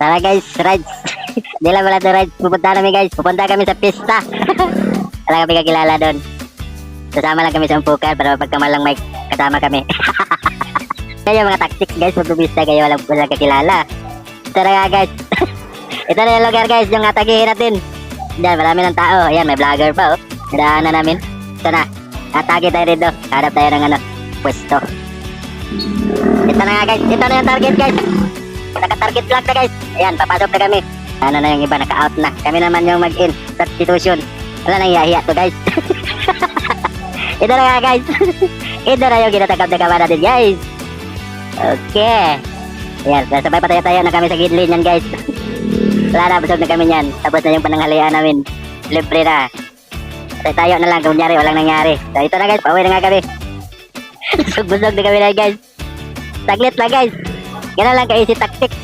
Tara guys, rides. Di lang wala to rides. Pupunta namin guys. Pupunta kami sa pista. Wala kami kakilala doon. Sasama lang kami sa umpukan para pagkamalang may kasama kami. Kaya mga tactics guys, pagpupista kayo walang kakilala. Tara nga guys. Ito na yung lugar guys, yung atagihin natin. Diyan, marami ng tao. Ayan, may vlogger pa oh. Nadaanan namin. Ito na. Atake tayo dito. Hanap tayo ng pwesto. Ito na nga guys. Ito na yung target guys. Naka-target block na guys. Ayan, papasok na kami. Ano na yung iba, naka-out na. Kami naman yung mag-in. Substitution. Wala nang hiya-hiya to guys. Ito na nga guys. Ito na yung ginatakap-takapa natin guys. Okay. Ayan, sabay pataya-tayo na kami sa gidlin yan guys. Wala na, busog na kami yan. Tapos na yung pananghalian namin. Libre na. Tayo na lang, kunyari, walang nangyari. So ito na guys, pauwi na nga kami. Busog na kami na guys. Saglit lang guys. Ganun lang ka-easy tactics.